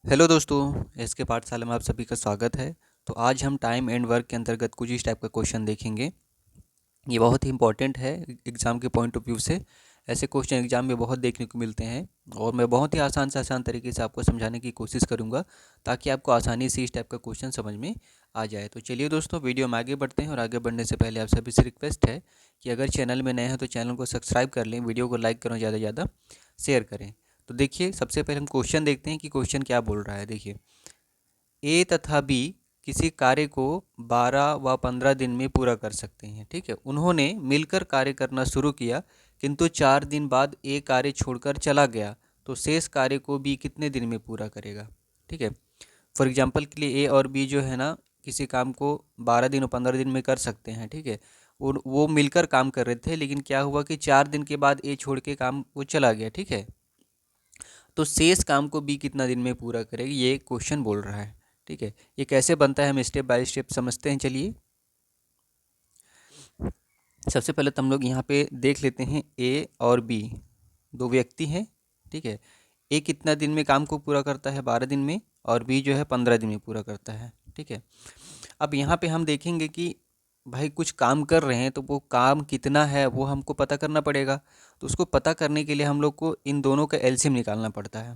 Hello दोस्तों, SK पाठशाला में आप सभी का स्वागत है। तो आज हम टाइम एंड वर्क के अंतर्गत कुछ इस टाइप का क्वेश्चन देखेंगे। ये बहुत ही इंपॉर्टेंट है एग्ज़ाम के पॉइंट ऑफ व्यू से। ऐसे क्वेश्चन एग्ज़ाम में बहुत देखने को मिलते हैं और मैं बहुत ही आसान से आसान तरीके से आपको समझाने की कोशिश करूँगा ताकि आपको आसानी से इस टाइप का क्वेश्चन समझ में आ जाए। तो चलिए दोस्तों, वीडियो में आगे बढ़ते हैं और आगे बढ़ने से पहले आप सभी से रिक्वेस्ट है कि अगर चैनल में नए हैं तो चैनल को सब्सक्राइब कर लें, वीडियो को लाइक करें, ज़्यादा से ज़्यादा शेयर करें। तो देखिए, सबसे पहले हम क्वेश्चन देखते हैं कि क्वेश्चन क्या बोल रहा है। देखिए, ए तथा बी किसी कार्य को 12 व 15 दिन में पूरा कर सकते हैं। ठीक है, उन्होंने मिलकर कार्य करना शुरू किया, किंतु 4 दिन बाद ए कार्य छोड़कर चला गया, तो शेष कार्य को बी कितने दिन में पूरा करेगा। ठीक है, फॉर एग्जांपल के लिए ए और बी जो है ना, किसी काम को 12 दिन और 15 दिन में कर सकते हैं। ठीक है, और वो मिलकर काम कर रहे थे, लेकिन क्या हुआ कि 4 दिन के बाद ए छोड़ के काम वो चला गया। ठीक है, तो शेष काम को बी कितना दिन में पूरा करेगी, ये क्वेश्चन बोल रहा है। ठीक है, ये कैसे बनता है हम स्टेप बाय स्टेप समझते हैं। चलिए, सबसे पहले तो हम लोग यहाँ पे देख लेते हैं ए और बी दो व्यक्ति हैं। ठीक है, ए कितना दिन में काम को पूरा करता है, 12 दिन में, और बी जो है 15 दिन में पूरा करता है। ठीक है, अब यहाँ पे हम देखेंगे कि भाई कुछ काम कर रहे हैं तो वो काम कितना है वो हमको पता करना पड़ेगा। तो उसको पता करने के लिए हम लोग को इन दोनों का एलसीएम निकालना पड़ता है।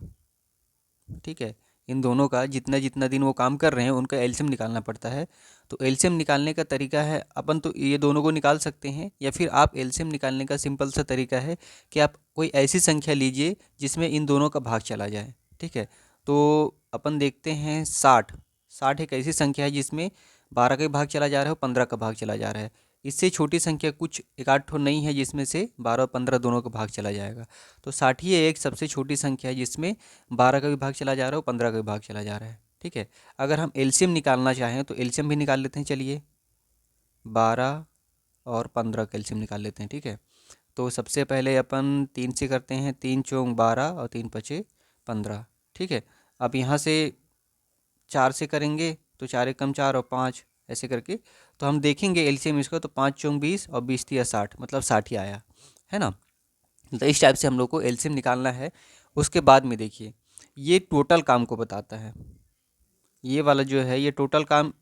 ठीक है, इन दोनों का जितना जितना दिन वो काम कर रहे हैं उनका एलसीएम निकालना पड़ता है। तो एलसीएम निकालने का तरीका है, अपन तो ये दोनों को निकाल सकते हैं, या फिर आप एलसीएम निकालने का सिंपल सा तरीका है कि आप कोई ऐसी संख्या लीजिए जिसमें इन दोनों का भाग चला जाए। ठीक है, तो अपन देखते हैं 60। 60 एक ऐसी संख्या है जिसमें 12 का भी भाग चला जा रहा है और 15 का भाग चला जा रहा है। इससे छोटी संख्या कुछ एक आध ठो नहीं है जिसमें से 12 और 15 दोनों का भाग चला जाएगा। तो 60 ही एक सबसे छोटी संख्या है जिसमें 12 का भी भाग चला जा रहा है और 15 का भी भाग चला जा रहा है। ठीक है, अगर हम एलसीएम निकालना चाहें तो एलसीएम भी निकाल लेते हैं। चलिए, 12 और 15 का एलसीएम निकाल लेते हैं। ठीक है, तो सबसे पहले अपन 3 से करते हैं, 3 चौक 12 और 3 पचे 15। ठीक है, अब यहाँ से 4 से करेंगे तो 4 एकम 4 और 5 ऐसे करके, तो हम देखेंगे एलसीएम इसका, तो 5 चौक 20 और 20 तिया 60, मतलब 60 ही आया है ना। तो इस टाइप से हम लोग को एलसीएम निकालना है। उसके बाद में देखिए, ये टोटल काम को बताता है। ये वाला जो है ये टोटल काम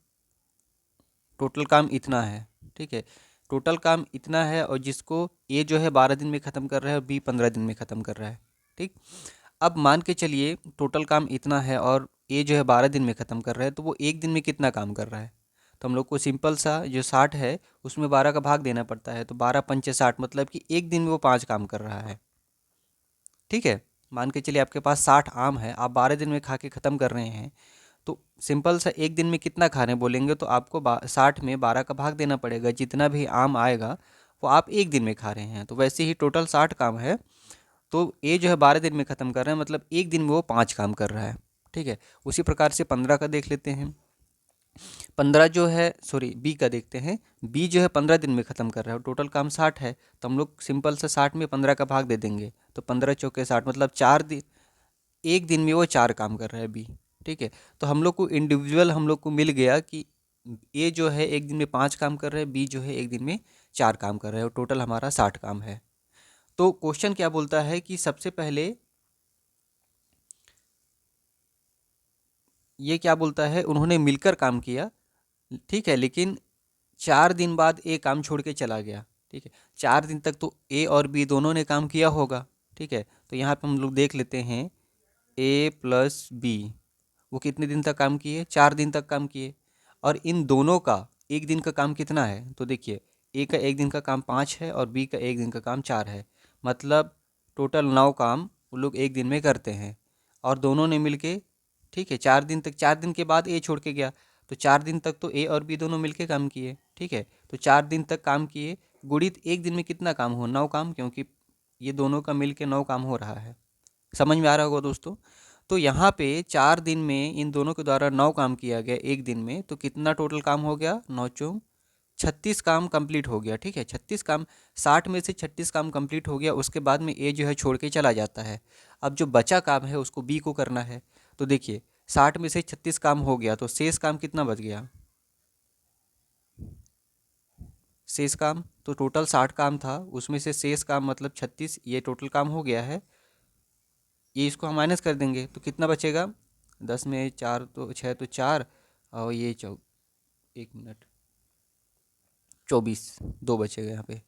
इतना है। ठीक है, टोटल काम इतना है, और जिसको ए जो है 12 दिन में ख़त्म कर रहा है और बी 15 दिन में ख़त्म कर रहा है। ठीक, अब मान के चलिए टोटल काम इतना है और ए जो है 12 दिन में ख़त्म कर रहा है, तो वो एक दिन में कितना काम कर रहा है। तो हम लोग को सिंपल सा जो 60 है उसमें 12 का भाग देना पड़ता है, तो 12 पंचे 60, मतलब कि एक दिन में वो 5 काम कर रहा है। ठीक है, मान के चलिए आपके पास 60 आम है, आप 12 दिन में खा के ख़त्म कर रहे हैं, तो सिंपल सा एक दिन में कितना खा रहे हैं बोलेंगे तो आपको 60 में 12 का भाग देना पड़ेगा। जितना भी आम आएगा वो आप एक दिन में खा रहे हैं, तो वैसे ही टोटल 60 काम है, तो ए जो है 12 दिन में ख़त्म कर रहे हैं, मतलब एक दिन में वो 5 काम कर रहा है। ठीक है, उसी प्रकार से 15 का देख लेते हैं। 15 जो है, सॉरी, बी का देखते हैं। बी जो है 15 दिन में ख़त्म कर रहा है और टोटल काम 60 है, तो हम लोग सिंपल से 60 में 15 का भाग दे देंगे, तो 15 चौके 60, मतलब 4 दिन, एक दिन में वो 4 काम कर रहा है बी। ठीक है, तो हम लोग को इंडिविजुअल हम लोग को मिल गया कि ए जो है एक दिन में 5 काम कर रहा है, बी जो है एक दिन में 4 काम कर रहा है, और टोटल हमारा 60 काम है। तो क्वेश्चन क्या बोलता है कि सबसे पहले ये क्या बोलता है, उन्होंने मिलकर काम किया। ठीक है, लेकिन 4 दिन बाद ए काम छोड़ के चला गया। ठीक है, 4 दिन तक तो ए और बी दोनों ने काम किया होगा। ठीक है, तो यहाँ पे हम लोग देख लेते हैं ए प्लस बी, वो कितने दिन तक काम किए, 4 दिन तक काम किए। और इन दोनों का एक दिन का काम कितना है, तो देखिए, ए का एक दिन का काम 5 है और बी का एक दिन का काम 4 है, मतलब टोटल 9 काम वो लोग एक दिन में करते हैं, और दोनों ने मिलके, ठीक है, 4 दिन तक, 4 दिन के बाद ए छोड़ के गया, तो 4 दिन तक तो ए और बी दोनों मिलके काम किए। ठीक है, तो 4 दिन तक काम किए, गुणित एक दिन में कितना काम हो, 9 काम, क्योंकि ये दोनों का मिलके 9 काम हो रहा है। समझ में आ रहा होगा दोस्तों। तो यहाँ पे 4 दिन में इन दोनों के द्वारा 9 काम किया गया एक दिन में, तो कितना टोटल काम हो गया, 9 चौक 36 काम कंप्लीट हो गया। ठीक है, 36 काम, 60 में से 36 काम कंप्लीट हो गया। उसके बाद में ए जो है छोड़ के चला जाता है। अब जो बचा काम है उसको बी को करना है। तो देखिए, 60 में से 36 काम हो गया, तो शेष काम कितना बच गया, शेष काम तो टोटल 60 काम था, उसमें से शेष काम मतलब 36, ये टोटल काम हो गया है। ये इसको हम माइनस कर देंगे तो कितना बचेगा, 10 में 4 तो 6 तो 4 और ये 1 मिनट 24 2 बचेगा यहाँ पे।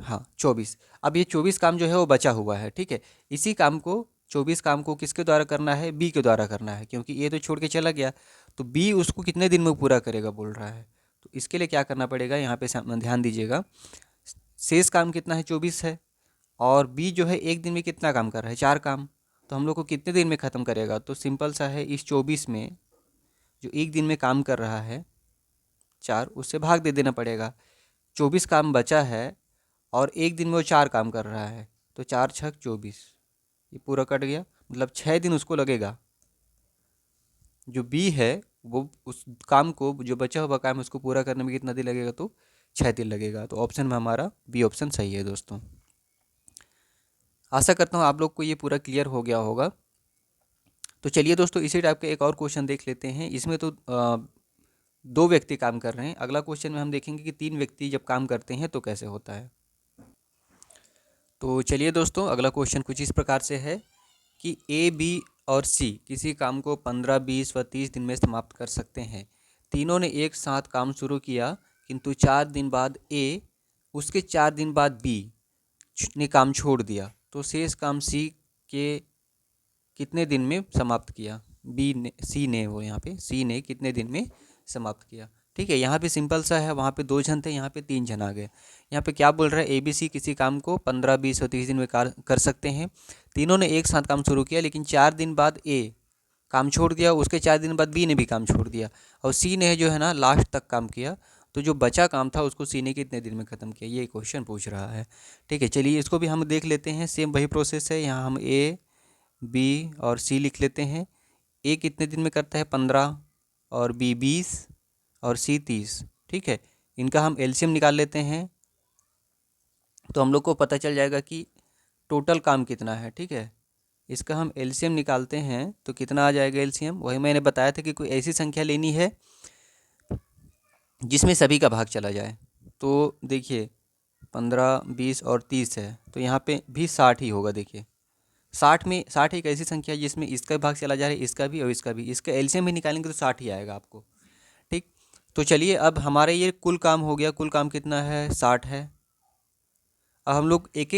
हाँ 24। अब ये 24 काम जो है वो बचा हुआ है, ठीक है। इसी काम को 24 काम को किसके द्वारा करना है, बी के द्वारा करना है, क्योंकि ए तो छोड़ के चला गया। तो बी उसको कितने दिन में पूरा करेगा बोल रहा है। तो इसके लिए क्या करना पड़ेगा, यहाँ पे ध्यान दीजिएगा। शेष काम कितना है, 24 है। और बी जो है एक दिन में कितना काम कर रहा है, 4 काम। तो हम लोग को कितने दिन में ख़त्म करेगा, तो सिंपल सा है, इस 24 में जो एक दिन में काम कर रहा है 4, उससे भाग दे देना पड़ेगा। 24 काम बचा है और एक दिन में वो 4 काम कर रहा है, तो 4 छक 24, ये पूरा कट गया। मतलब 6 दिन उसको लगेगा। जो बी है वो उस काम को, जो बचा हुआ काम है उसको पूरा करने में कितना दिन लगेगा, तो 6 दिन लगेगा। तो ऑप्शन में हमारा बी ऑप्शन सही है दोस्तों। आशा करता हूँ आप लोग को ये पूरा क्लियर हो गया होगा। तो चलिए दोस्तों, इसी टाइप का एक और क्वेश्चन देख लेते हैं। इसमें तो 2 व्यक्ति काम कर रहे हैं। अगला क्वेश्चन में हम देखेंगे कि 3 व्यक्ति जब काम करते हैं तो कैसे होता है। तो चलिए दोस्तों, अगला क्वेश्चन कुछ इस प्रकार से है कि ए, बी और सी किसी काम को 15, 20 व 30 दिन में समाप्त कर सकते हैं। तीनों ने एक साथ काम शुरू किया, किंतु 4 दिन बाद ए, उसके 4 दिन बाद बी ने काम छोड़ दिया। तो शेष काम सी के कितने दिन में समाप्त किया, बी ने, सी ने, वो यहाँ पे सी ने कितने दिन में समाप्त किया। ठीक है, यहाँ पे सिंपल सा है, वहाँ पे 2 जन थे, यहाँ पे 3 जन आ गए। यहाँ पे क्या बोल रहा है, ए बी सी किसी काम को 15, 20 और 30 दिन में कर सकते हैं। तीनों ने एक साथ काम शुरू किया, लेकिन 4 दिन बाद ए काम छोड़ दिया, उसके 4 दिन बाद बी ने भी काम छोड़ दिया, और सी ने जो है ना लास्ट तक काम किया। तो जो बचा काम था उसको सी ने कितने दिन में ख़त्म किया, ये क्वेश्चन पूछ रहा है। ठीक है, चलिए इसको भी हम देख लेते हैं। सेम वही प्रोसेस है, यहाँ हम ए, बी और सी लिख लेते हैं। ए कितने दिन में करता है, 15, और बी 20 और सी 30। ठीक है, इनका हम एलसीएम निकाल लेते हैं, तो हम लोग को पता चल जाएगा कि टोटल काम कितना है। ठीक है, इसका हम एलसीएम निकालते हैं तो कितना आ जाएगा एलसीएम। वही मैंने बताया था कि कोई ऐसी संख्या लेनी है जिसमें सभी का भाग चला जाए। तो देखिए 15, 20 और 30 है, तो यहाँ पे भी 60 ही होगा। देखिए 60 एक ऐसी संख्या है जिसमें इसका भाग चला जा रहा है, इसका भी और इसका भी। इसका एलसीएम भी निकालेंगे तो 60 ही आएगा आपको। ठीक, तो चलिए अब हमारे ये कुल काम हो गया। कुल काम कितना है, 60 है। अब हम लोग एक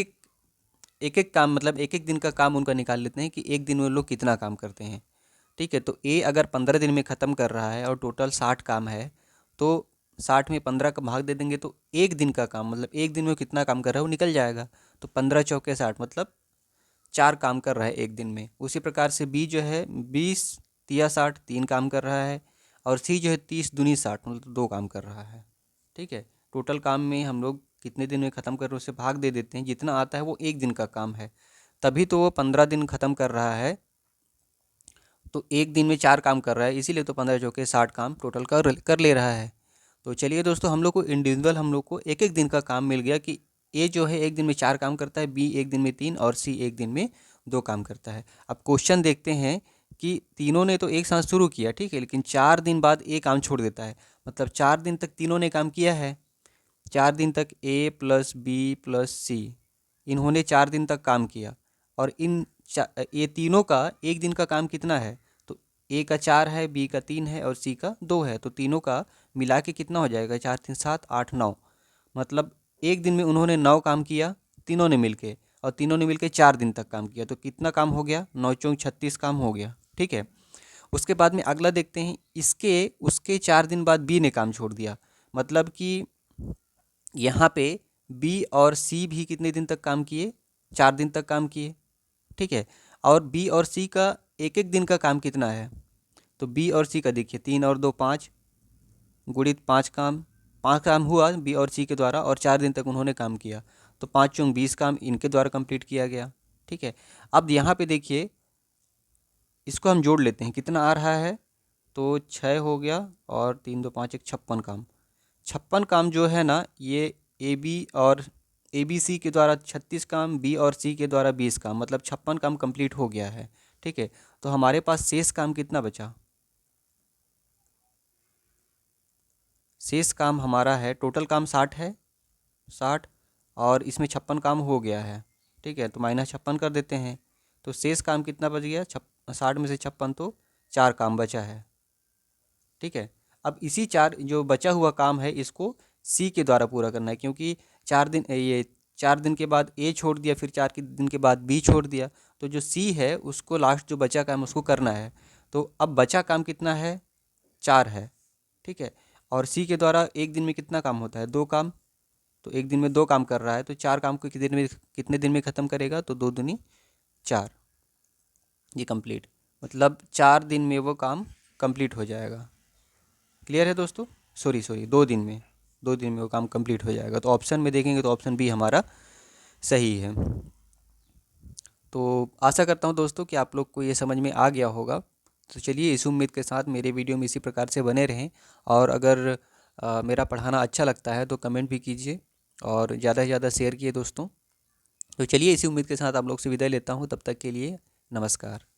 एक काम, मतलब एक एक दिन का काम उनका निकाल लेते हैं कि एक दिन में वो लोग कितना काम करते हैं। ठीक है, तो ए अगर 15 दिन में ख़त्म कर रहा है और टोटल 60 काम है, तो 60 में 15 का भाग दे देंगे तो एक दिन का काम, मतलब एक दिन में वो कितना काम कर रहा है वो निकल जाएगा। तो 15 चौके 60, मतलब 4 काम कर रहा है एक दिन में। उसी प्रकार से बी जो है 20 तिया 60, 3 काम कर रहा है। और सी जो है 30 दूनी 60, मतलब 2 काम कर रहा है। ठीक है, टोटल काम में हम लोग कितने दिन में ख़त्म कर रहे हैं उसे भाग दे देते हैं, जितना आता है वो एक दिन का काम है। तभी तो वो 15 दिन ख़त्म कर रहा है, तो एक दिन में 4 काम कर रहा है, इसीलिए तो 15 चौके 60 काम टोटल कर ले रहा है। तो चलिए दोस्तों, हम लोग को इंडिविजुअल हम लोग को एक एक दिन का काम मिल गया कि ए जो है एक दिन में 4 काम करता है, बी एक दिन में 3 और सी एक दिन में 2 काम करता है। अब क्वेश्चन देखते हैं कि तीनों ने तो एक साथ शुरू किया, ठीक है, लेकिन 4 दिन बाद ए काम छोड़ देता है। मतलब 4 दिन तक तीनों ने काम किया है। 4 दिन तक ए प्लस बी प्लस सी, इन्होंने 4 दिन तक काम किया। और ये तीनों का एक दिन का काम कितना है, तो ए का 4 है, बी का 3 है और सी का 2 है। तो तीनों का मिला के कितना हो जाएगा, 4 3 7 8 9। मतलब एक दिन में उन्होंने 9 काम किया तीनों ने मिलके, और तीनों ने मिलके 4 दिन तक काम किया। तो कितना काम हो गया, 9 चौक 36 काम हो गया। ठीक है, उसके बाद में अगला देखते हैं, उसके 4 दिन बाद बी ने काम छोड़ दिया। मतलब कि यहाँ पे बी और सी भी कितने दिन तक काम किए, 4 दिन तक काम किए। ठीक है, और बी और सी का एक एक दिन का काम कितना है, तो बी और सी का देखिए 3 और 2 5, गुणित 5 काम हुआ बी और सी के द्वारा, और 4 दिन तक उन्होंने काम किया। तो 5 चौक 20 काम इनके द्वारा कंप्लीट किया गया। ठीक है, अब यहाँ पे देखिए इसको हम जोड़ लेते हैं, कितना आ रहा है, तो 6 हो गया और 3 2 5 1 56 काम। 56 काम जो है ना, ये ए बी और ए बी सी के द्वारा 36 काम, बी और सी के द्वारा 20 काम, मतलब 56 काम कंप्लीट हो गया है। ठीक है, तो हमारे पास शेष काम कितना बचा, शेष काम हमारा है, टोटल काम 60 है, 60 और इसमें 56 काम हो गया है। ठीक है, तो -56 कर देते हैं, तो शेष काम कितना बच गया, 60 में से 56 तो 4 काम बचा है। ठीक है, अब इसी 4 जो बचा हुआ काम है इसको सी के द्वारा पूरा करना है, क्योंकि 4 दिन के बाद ए छोड़ दिया, फिर 4 दिन के बाद बी छोड़ दिया, तो जो सी है उसको लास्ट जो बचा काम उसको करना है। तो अब बचा काम कितना है, 4 है। ठीक है, और सी के द्वारा एक दिन में कितना काम होता है, 2 काम, तो एक दिन में 2 काम कर रहा है, तो 4 काम को कितने दिन में ख़त्म करेगा, तो 2 दूनी 4, ये कंप्लीट, मतलब 4 दिन में वो काम कंप्लीट हो जाएगा। क्लियर है दोस्तों? सॉरी 2 दिन में वो काम कंप्लीट हो जाएगा। तो ऑप्शन में देखेंगे तो ऑप्शन बी हमारा सही है। तो आशा करता हूँ दोस्तों कि आप लोग को ये समझ में आ गया होगा। तो चलिए इस उम्मीद के साथ मेरे वीडियो में इसी प्रकार से बने रहें, और अगर मेरा पढ़ाना अच्छा लगता है तो कमेंट भी कीजिए और ज़्यादा से ज़्यादा शेयर किए दोस्तों। तो चलिए इसी उम्मीद के साथ आप लोग से विदाई लेता हूँ, तब तक के लिए नमस्कार।